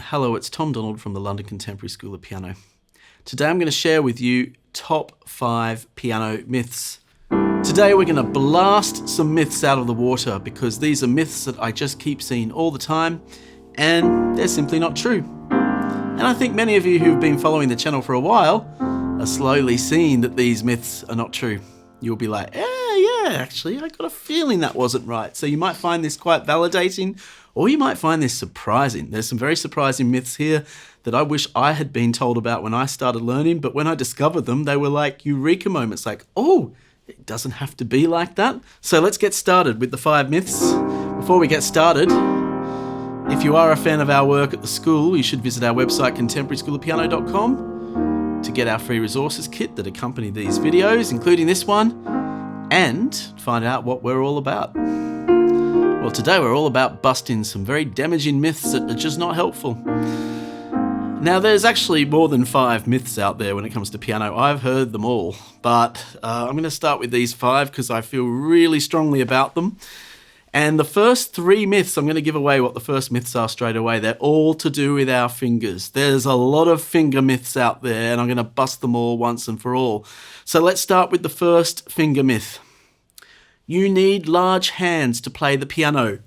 Hello, it's Tom Donald from the London Contemporary School of Piano. Today I'm going to share with you top 5 piano myths. Today we're going to blast some myths out of the water because these are myths that I just keep seeing all the time and they're simply not true. And I think many of you who've been following the channel for a while are slowly seeing that these myths are not true. You'll be like, actually, I got a feeling that wasn't right. So you might find this quite validating, or you might find this surprising. There's some very surprising myths here that I wish I had been told about when I started learning, but when I discovered them, they were like eureka moments, like, oh, it doesn't have to be like that. So let's get started with the 5 myths. Before we get started, if you are a fan of our work at the school, you should visit our website, contemporaryschoolofpiano.com, to get our free resources kit that accompany these videos, including this one, and find out what we're all about. Well, today we're all about busting some very damaging myths that are just not helpful. Now, there's actually more than 5 myths out there when it comes to piano. I've heard them all, but I'm going to start with these 5 because I feel really strongly about them. And the first 3 myths, I'm going to give away what the first myths are straight away. They're all to do with our fingers. There's a lot of finger myths out there, and I'm going to bust them all once and for all. So let's start with the first finger myth. You need large hands to play the piano.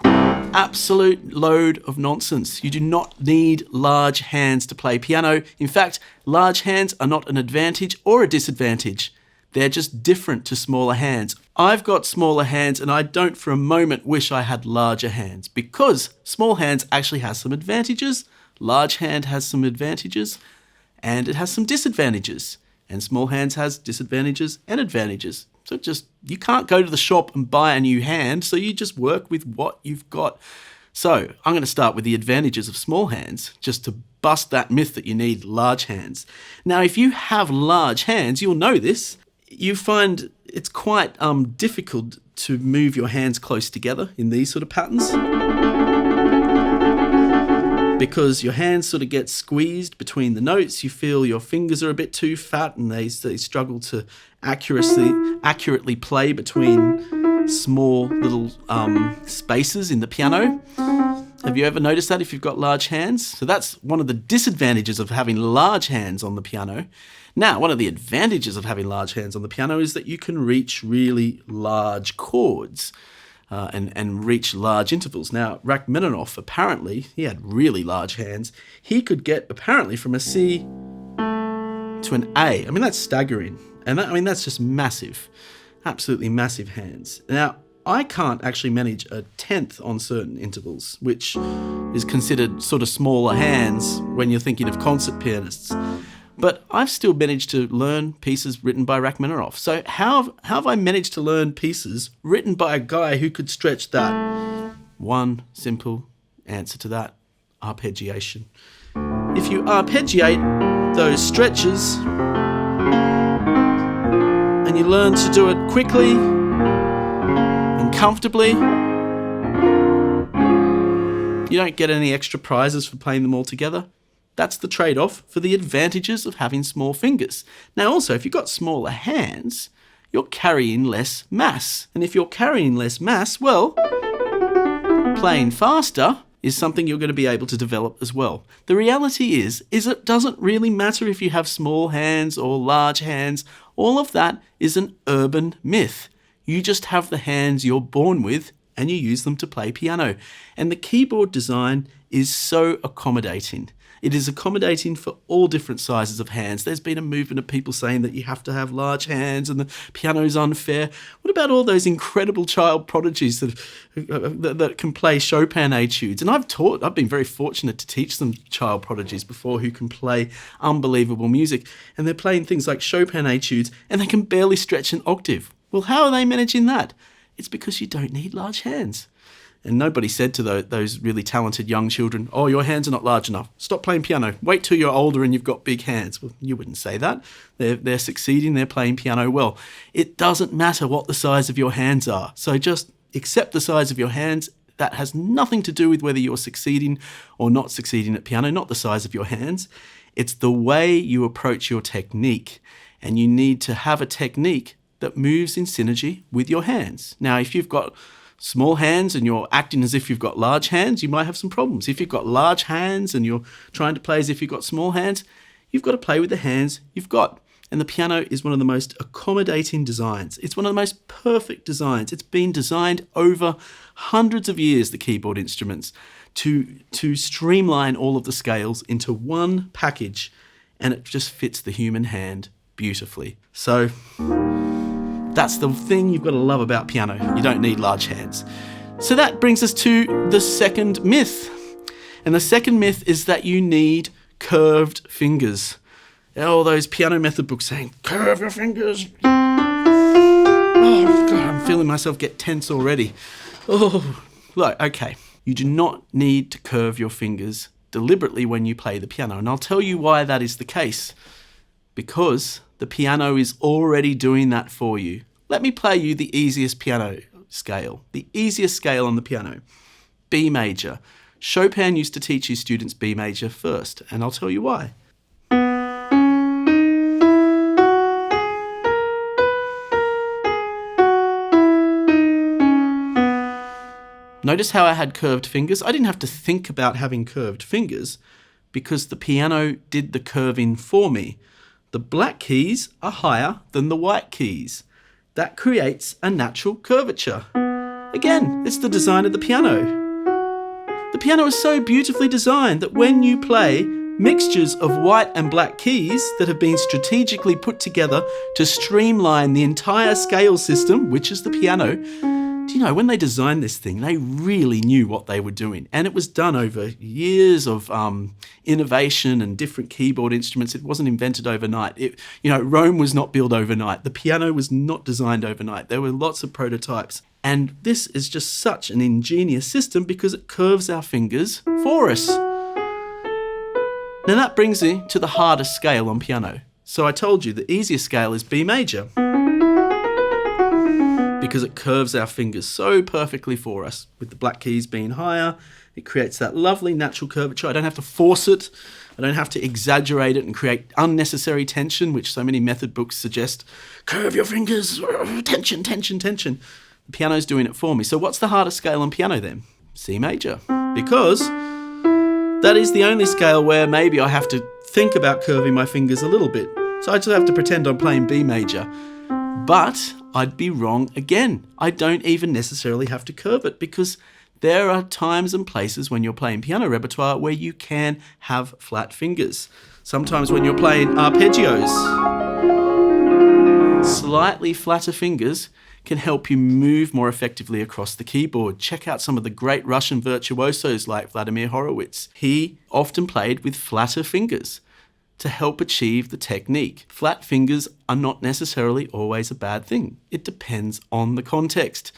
Absolute load of nonsense. You do not need large hands to play piano. In fact, large hands are not an advantage or a disadvantage. They're just different to smaller hands. I've got smaller hands and I don't for a moment wish I had larger hands because small hands actually has some advantages, large hand has some advantages, and it has some disadvantages. And small hands has disadvantages and advantages. So you can't go to the shop and buy a new hand, so you just work with what you've got. So I'm going to start with the advantages of small hands, just to bust that myth that you need large hands. Now, if you have large hands, you'll know this. You find it's quite difficult to move your hands close together in these sort of patterns, because your hands sort of get squeezed between the notes. You feel your fingers are a bit too fat and they struggle to accurately play between small little spaces in the piano. Have you ever noticed that if you've got large hands? So that's one of the disadvantages of having large hands on the piano. Now, one of the advantages of having large hands on the piano is that you can reach really large chords. And reach large intervals. Now, Rachmaninoff, apparently, he had really large hands. He could get, apparently, from a C to an A. I mean, that's staggering. And that's just massive, absolutely massive hands. Now, I can't actually manage a tenth on certain intervals, which is considered sort of smaller hands when you're thinking of concert pianists. But I've still managed to learn pieces written by Rachmaninoff. So how have I managed to learn pieces written by a guy who could stretch that? One simple answer to that: arpeggiation. If you arpeggiate those stretches and you learn to do it quickly and comfortably, you don't get any extra prizes for playing them all together. That's the trade-off for the advantages of having small fingers. Now also, if you've got smaller hands, you're carrying less mass. And if you're carrying less mass, well, playing faster is something you're going to be able to develop as well. The reality is it doesn't really matter if you have small hands or large hands. All of that is an urban myth. You just have the hands you're born with and you use them to play piano. And the keyboard design is so accommodating. It is accommodating for all different sizes of hands. There's been a movement of people saying that you have to have large hands and the piano's unfair. What about all those incredible child prodigies that can play Chopin etudes? And I've been very fortunate to teach some child prodigies before who can play unbelievable music. And they're playing things like Chopin etudes and they can barely stretch an octave. Well, how are they managing that? It's because you don't need large hands. And nobody said to those really talented young children, oh, your hands are not large enough. Stop playing piano. Wait till you're older and you've got big hands. Well, you wouldn't say that. They're succeeding. They're playing piano well. It doesn't matter what the size of your hands are. So just accept the size of your hands. That has nothing to do with whether you're succeeding or not succeeding at piano, not the size of your hands. It's the way you approach your technique. And you need to have a technique that moves in synergy with your hands. Now, if you've got small hands and you're acting as if you've got large hands, you might have some problems. If you've got large hands and you're trying to play as if you've got small hands, you've got to play with the hands you've got. And the piano is one of the most accommodating designs. It's one of the most perfect designs. It's been designed over hundreds of years, the keyboard instruments, to streamline all of the scales into one package, and it just fits the human hand beautifully. So that's the thing you've got to love about piano. You don't need large hands. So that brings us to the second myth. And the second myth is that you need curved fingers. All those piano method books saying, curve your fingers. Oh, God, I'm feeling myself get tense already. Oh, look, okay. You do not need to curve your fingers deliberately when you play the piano. And I'll tell you why that is the case. Because the piano is already doing that for you. Let me play you the easiest piano scale. The easiest scale on the piano. B major. Chopin used to teach his students B major first, and I'll tell you why. Notice how I had curved fingers? I didn't have to think about having curved fingers because the piano did the curving for me. The black keys are higher than the white keys. That creates a natural curvature. Again, it's the design of the piano. The piano is so beautifully designed that when you play mixtures of white and black keys that have been strategically put together to streamline the entire scale system, which is the piano, do you know, when they designed this thing, they really knew what they were doing. And it was done over years of innovation and different keyboard instruments. It wasn't invented overnight. Rome was not built overnight. The piano was not designed overnight. There were lots of prototypes. And this is just such an ingenious system because it curves our fingers for us. Now that brings me to the hardest scale on piano. So I told you the easiest scale is B major, because it curves our fingers so perfectly for us. With the black keys being higher, it creates that lovely natural curvature. I don't have to force it. I don't have to exaggerate it and create unnecessary tension, which so many method books suggest. Curve your fingers, tension, tension, tension. The piano's doing it for me. So what's the hardest scale on piano then? C major. Because that is the only scale where maybe I have to think about curving my fingers a little bit. So I just have to pretend I'm playing B major. But I'd be wrong again. I don't even necessarily have to curve it because there are times and places when you're playing piano repertoire where you can have flat fingers. Sometimes when you're playing arpeggios, slightly flatter fingers can help you move more effectively across the keyboard. Check out some of the great Russian virtuosos like Vladimir Horowitz. He often played with flatter fingers to help achieve the technique. Flat fingers are not necessarily always a bad thing. It depends on the context.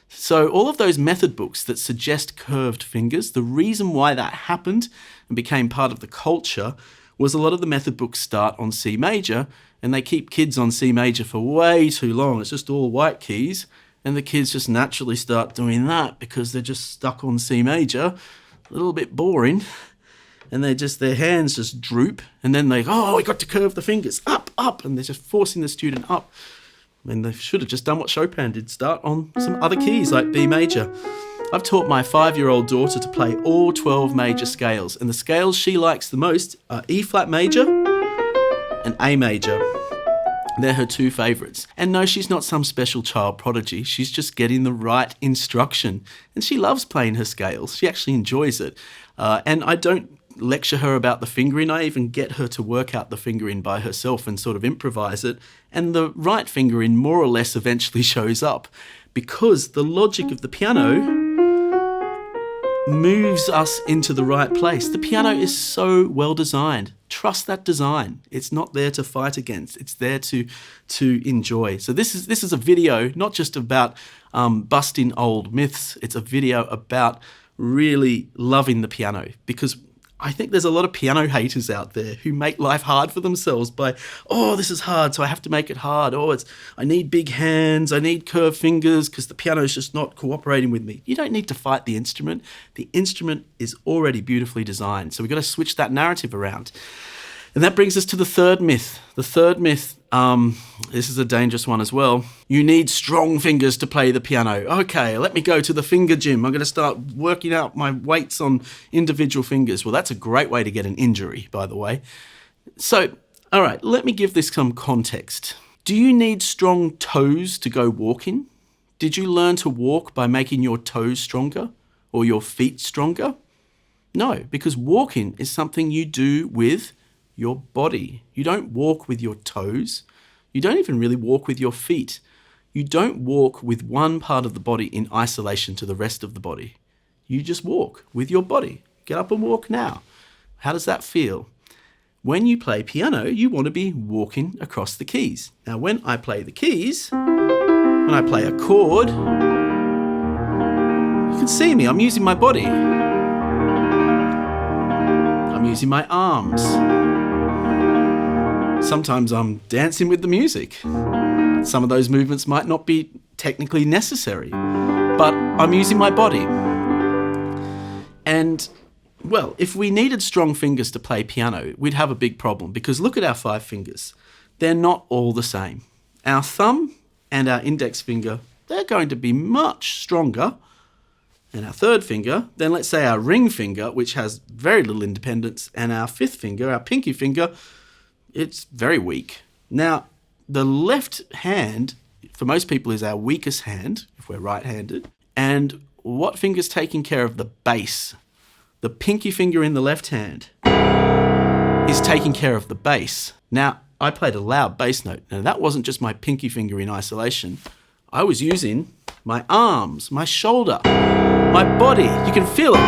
So all of those method books that suggest curved fingers, the reason why that happened and became part of the culture was a lot of the method books start on C major and they keep kids on C major for way too long. It's just all white keys and the kids just naturally start doing that because they're just stuck on C major, a little bit boring. And their hands just droop, and then we got to curve the fingers, up, and they're just forcing the student up. And they should have just done what Chopin did, start on some other keys like B major. I've taught my 5-year-old daughter to play all 12 major scales, and the scales she likes the most are E flat major and A major. They're her two favourites. And no, she's not some special child prodigy. She's just getting the right instruction. And she loves playing her scales. She actually enjoys it. And I don't lecture her about the fingering. I even get her to work out the fingering by herself and sort of improvise it. And the right fingering more or less eventually shows up because the logic of the piano moves us into the right place. The piano is so well designed. Trust that design. It's not there to fight against. It's there to enjoy. So this is a video not just about busting old myths. It's a video about really loving the piano because I think there's a lot of piano haters out there who make life hard for themselves by, this is hard, so I have to make it hard. I need big hands, I need curved fingers because the piano's just not cooperating with me. You don't need to fight the instrument. The instrument is already beautifully designed. So we've got to switch that narrative around. And that brings us to the third myth. The third myth, this is a dangerous one as well. You need strong fingers to play the piano. Okay, let me go to the finger gym. I'm going to start working out my weights on individual fingers. Well, that's a great way to get an injury, by the way. So, all right, let me give this some context. Do you need strong toes to go walking? Did you learn to walk by making your toes stronger or your feet stronger? No, because walking is something you do with your body. You don't walk with your toes. You don't even really walk with your feet. You don't walk with one part of the body in isolation to the rest of the body. You just walk with your body. Get up and walk now. How does that feel? When you play piano, you want to be walking across the keys. Now, when I play the keys, when I play a chord, you can see me. I'm using my body. I'm using my arms. Sometimes I'm dancing with the music. Some of those movements might not be technically necessary, but I'm using my body. And, well, if we needed strong fingers to play piano, we'd have a big problem, because look at our 5 fingers. They're not all the same. Our thumb and our index finger, they're going to be much stronger than our third finger than, let's say, our ring finger, which has very little independence, and our 5th finger, our pinky finger, it's very weak. Now, the left hand, for most people, is our weakest hand, if we're right-handed. And what finger's taking care of the bass? The pinky finger in the left hand is taking care of the bass. Now, I played a loud bass note. Now, that wasn't just my pinky finger in isolation. I was using my arms, my shoulder, my body. You can feel it.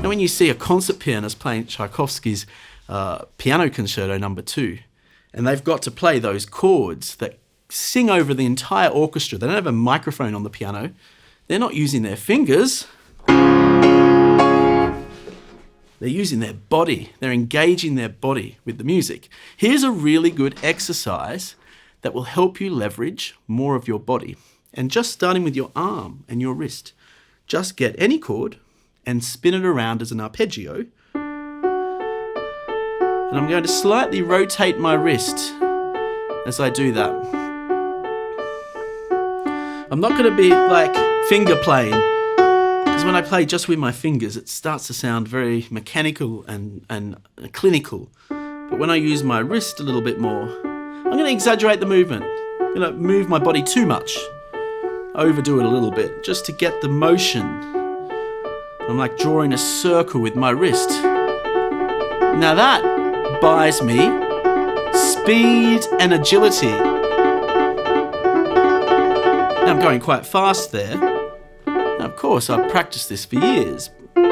Now, when you see a concert pianist playing Tchaikovsky's Piano Concerto No. 2, and they've got to play those chords that sing over the entire orchestra. They don't have a microphone on the piano. They're not using their fingers. They're using their body. They're engaging their body with the music. Here's a really good exercise that will help you leverage more of your body. And just starting with your arm and your wrist, just get any chord and spin it around as an arpeggio. And I'm going to slightly rotate my wrist as I do that. I'm not going to be like finger playing, because when I play just with my fingers, it starts to sound very mechanical and clinical. But when I use my wrist a little bit more, I'm going to exaggerate the movement. I'm going to move my body too much, overdo it a little bit, just to get the motion. I'm like drawing a circle with my wrist. Now that buys me speed and agility. Now I'm going quite fast there. Now, of course, I've practiced this for years. The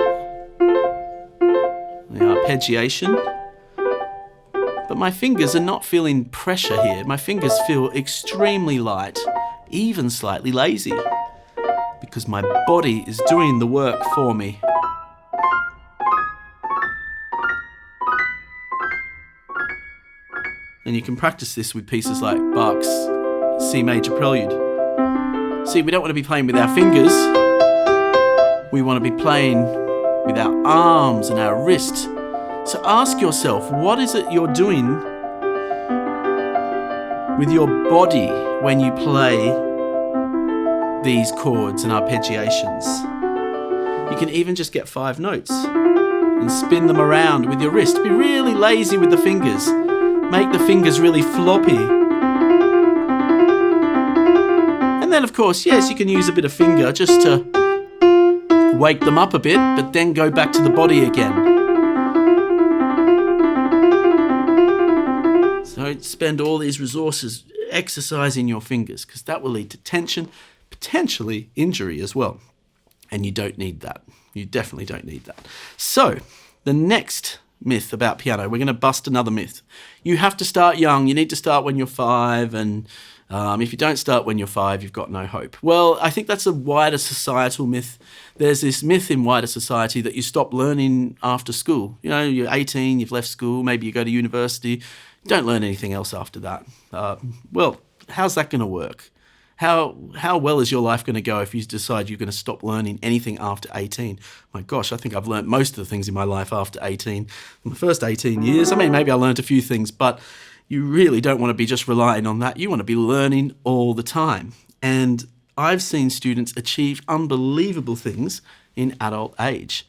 arpeggiation. But my fingers are not feeling pressure here. My fingers feel extremely light, even slightly lazy, because my body is doing the work for me. And you can practice this with pieces like Bach's C major prelude. See, we don't want to be playing with our fingers. We want to be playing with our arms and our wrist. So ask yourself, what is it you're doing with your body when you play these chords and arpeggiations? You can even just get 5 notes and spin them around with your wrist. Be really lazy with the fingers. Make the fingers really floppy. And then, of course, yes, you can use a bit of finger just to wake them up a bit, but then go back to the body again. So don't spend all these resources exercising your fingers, because that will lead to tension, potentially injury as well. And you don't need that. You definitely don't need that. So, the next myth about piano, we're going to bust another myth. You have to start young. You need to start when you're 5, and if you don't start when you're 5, you've got no hope. Well, I think that's a wider societal myth. There's this myth in wider society that you stop learning after school. You know, you're 18, you've left school, maybe you go to university, don't learn anything else after that. Well, how's that going to work? How well is your life going to go if you decide you're going to stop learning anything after 18? My gosh, I think I've learned most of the things in my life after 18. In the first 18 years, I mean, maybe I learned a few things, but you really don't want to be just relying on that. You want to be learning all the time. And I've seen students achieve unbelievable things in adult age,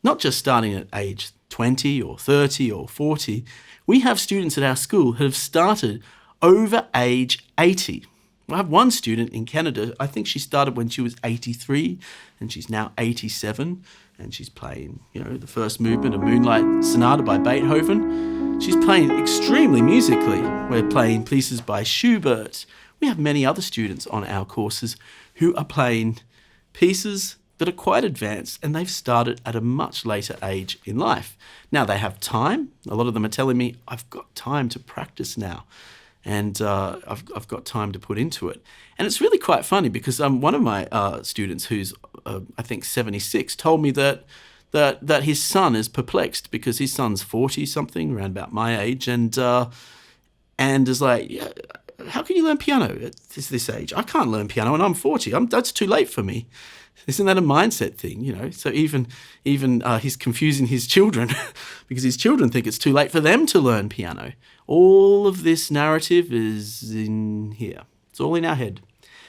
not just starting at age 20 or 30 or 40. We have students at our school who have started over age 80. I have one student in Canada, I think she started when she was 83 and she's now 87 and she's playing, the first movement of Moonlight Sonata by Beethoven. She's playing extremely musically. We're playing pieces by Schubert. We have many other students on our courses who are playing pieces that are quite advanced and they've started at a much later age in life. Now they have time. A lot of them are telling me, I've got time to practice now. And I've got time to put into it. And it's really quite funny because one of my students who's, I think, 76, told me that his son is perplexed because his son's 40-something, around about my age, and is like, yeah, how can you learn piano at this age? I can't learn piano and I'm 40. That's too late for me. Isn't that a mindset thing, So even he's confusing his children because his children think it's too late for them to learn piano. All of this narrative is in here. It's all in our head.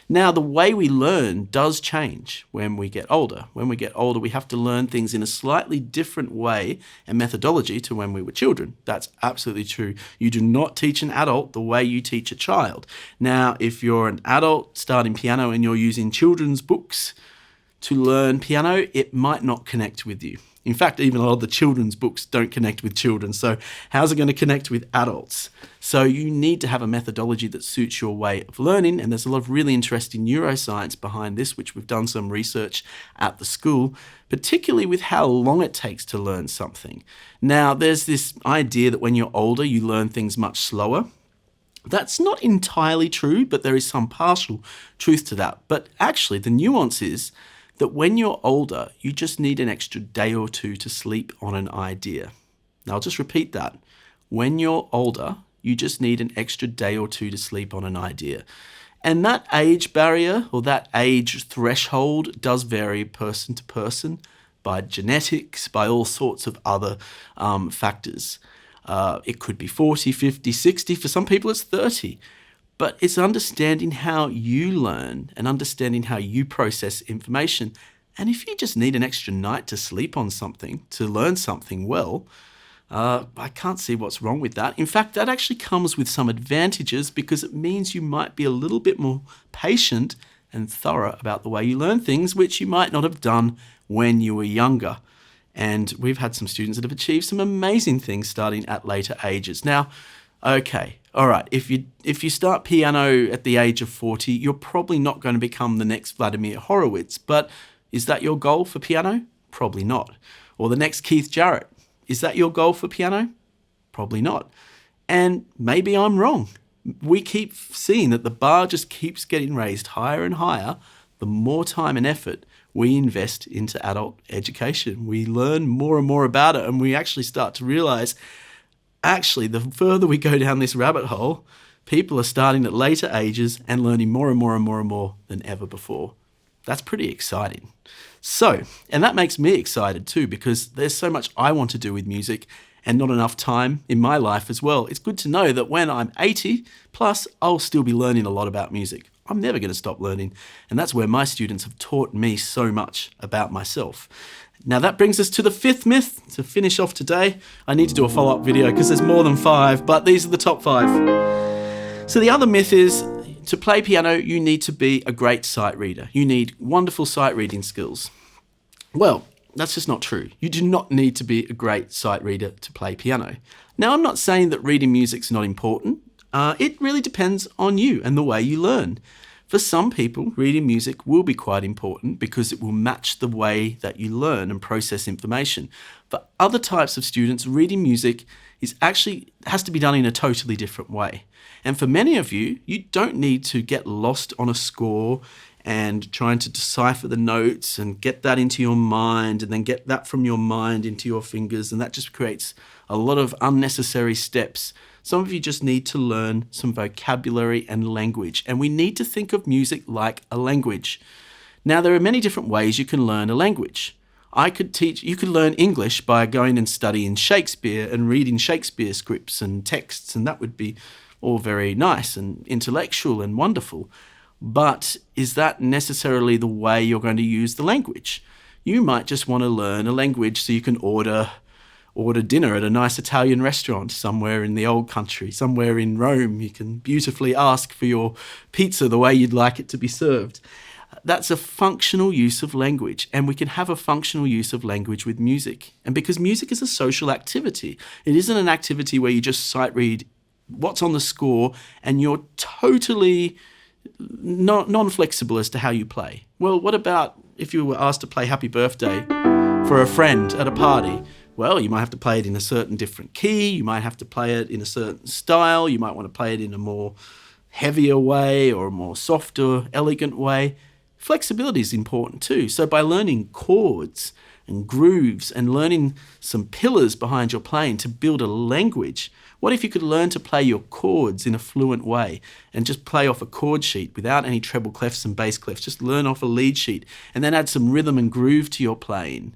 Now, the way we learn does change when we get older. When we get older, we have to learn things in a slightly different way and methodology to when we were children. That's absolutely true. You do not teach an adult the way you teach a child. Now, if you're an adult starting piano and you're using children's books to learn piano, it might not connect with you. In fact, even a lot of the children's books don't connect with children. So how's it going to connect with adults? So you need to have a methodology that suits your way of learning. And there's a lot of really interesting neuroscience behind this, which we've done some research at the school, particularly with how long it takes to learn something. Now, there's this idea that when you're older, you learn things much slower. That's not entirely true, but there is some partial truth to that. But actually, the nuance is that when you're older, you just need an extra day or two to sleep on an idea. Now, I'll just repeat that. When you're older, you just need an extra day or two to sleep on an idea. And that age barrier or that age threshold does vary person to person by genetics, by all sorts of other factors. It could be 40, 50, 60. For some people, it's 30. But it's understanding how you learn and understanding how you process information. And if you just need an extra night to sleep on something, to learn something well, I can't see what's wrong with that. In fact, that actually comes with some advantages because it means you might be a little bit more patient and thorough about the way you learn things, which you might not have done when you were younger. And we've had some students that have achieved some amazing things starting at later ages. Now, okay, all right, if you start piano at the age of 40, you're probably not going to become the next Vladimir Horowitz, but is that your goal for piano? Probably not. Or the next Keith Jarrett. Is that your goal for piano? Probably not. And maybe I'm wrong. We keep seeing that the bar just keeps getting raised higher and higher the more time and effort we invest into adult education. We learn more and more about it, and we actually start to realize, actually, the further we go down this rabbit hole, people are starting at later ages and learning more and more and more and more than ever before. That's pretty exciting. So, and that makes me excited too, because there's so much I want to do with music and not enough time in my life as well. It's good to know that when I'm 80 plus, I'll still be learning a lot about music. I'm never going to stop learning. And that's where my students have taught me so much about myself. Now that brings us to the fifth myth to finish off today. I need to do a follow-up video because there's more than 5, but these are the top 5. So the other myth is, to play piano, you need to be a great sight reader. You need wonderful sight reading skills. Well, that's just not true. You do not need to be a great sight reader to play piano. Now, I'm not saying that reading music's not important. It really depends on you and the way you learn. For some people, reading music will be quite important because it will match the way that you learn and process information. For other types of students, reading music has to be done in a totally different way. And for many of you, you don't need to get lost on a score and trying to decipher the notes and get that into your mind and then get that from your mind into your fingers. And that just creates a lot of unnecessary steps. Some of you just need to learn some vocabulary and language. And we need to think of music like a language. Now, there are many different ways you can learn a language. You could learn English by going and studying Shakespeare and reading Shakespeare scripts and texts, and that would be all very nice and intellectual and wonderful. But is that necessarily the way you're going to use the language? You might just want to learn a language so you can order dinner at a nice Italian restaurant somewhere in the old country, somewhere in Rome. You can beautifully ask for your pizza the way you'd like it to be served. That's a functional use of language, and we can have a functional use of language with music. And because music is a social activity, it isn't an activity where you just sight read what's on the score and you're totally non-flexible as to how you play. Well, what about if you were asked to play Happy Birthday for a friend at a party? Well, you might have to play it in a certain different key, you might have to play it in a certain style, you might want to play it in a more heavier way or a more softer, elegant way. Flexibility is important too. So by learning chords and grooves and learning some pillars behind your playing to build a language, what if you could learn to play your chords in a fluent way and just play off a chord sheet without any treble clefs and bass clefs, just learn off a lead sheet and then add some rhythm and groove to your playing?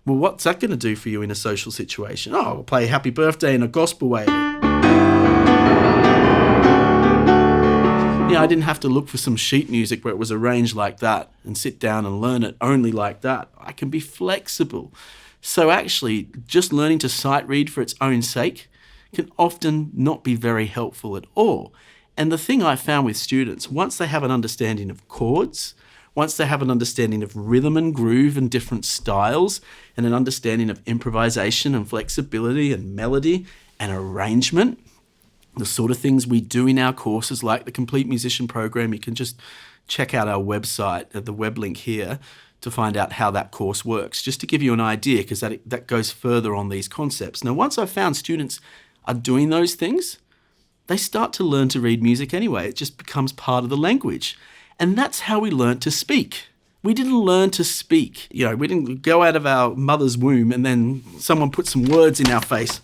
Well, what's that going to do for you in a social situation? Oh, I'll play Happy Birthday in a gospel way. I didn't have to look for some sheet music where it was arranged like that and sit down and learn it only like that. I can be flexible. So actually, just learning to sight read for its own sake can often not be very helpful at all. And the thing I found with students, once they have an understanding of chords, once they have an understanding of rhythm and groove and different styles, and an understanding of improvisation and flexibility and melody and arrangement, the sort of things we do in our courses like the Complete Musician program, you can just check out our website at the web link here to find out how that course works, just to give you an idea, because that goes further on these concepts. Now, once I've found students are doing those things, they start to learn to read music anyway. It just becomes part of the language. And that's how we learn to speak. We didn't learn to speak. We didn't go out of our mother's womb and then someone put some words in our face.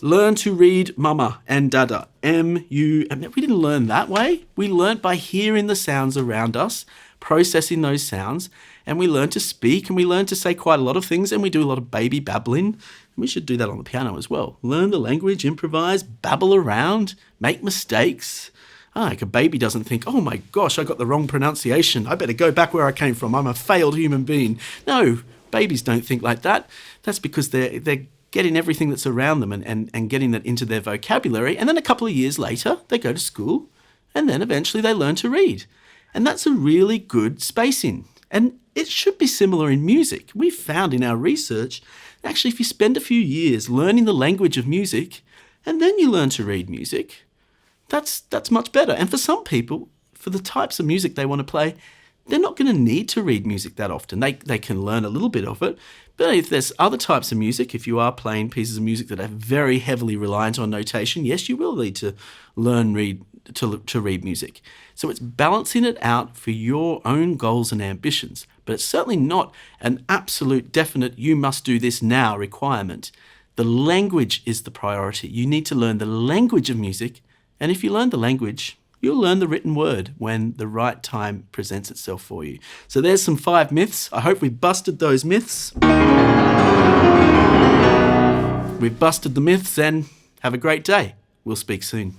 Learn to read mama and dada, M-U. We didn't learn that way. We learned by hearing the sounds around us, processing those sounds, and we learn to speak, and we learn to say quite a lot of things, and we do a lot of baby babbling. We should do that on the piano as well. Learn the language, improvise, babble around, make mistakes. Like a baby doesn't think, oh my gosh, I got the wrong pronunciation. I better go back where I came from. I'm a failed human being. No, babies don't think like that. That's because they're getting everything that's around them and getting that into their vocabulary. And then a couple of years later, they go to school and then eventually they learn to read. And that's a really good spacing. And it should be similar in music. We found in our research, actually, if you spend a few years learning the language of music and then you learn to read music, that's much better. And for some people, for the types of music they want to play, they're not going to need to read music that often. They can learn a little bit of it. But if there's other types of music, if you are playing pieces of music that are very heavily reliant on notation, yes, you will need to learn to read music. So it's balancing it out for your own goals and ambitions. But it's certainly not an absolute definite, you must do this now requirement. The language is the priority. You need to learn the language of music. And if you learn the language, you'll learn the written word when the right time presents itself for you. So there's some 5 myths. I hope we've busted those myths. We've busted the myths, and have a great day. We'll speak soon.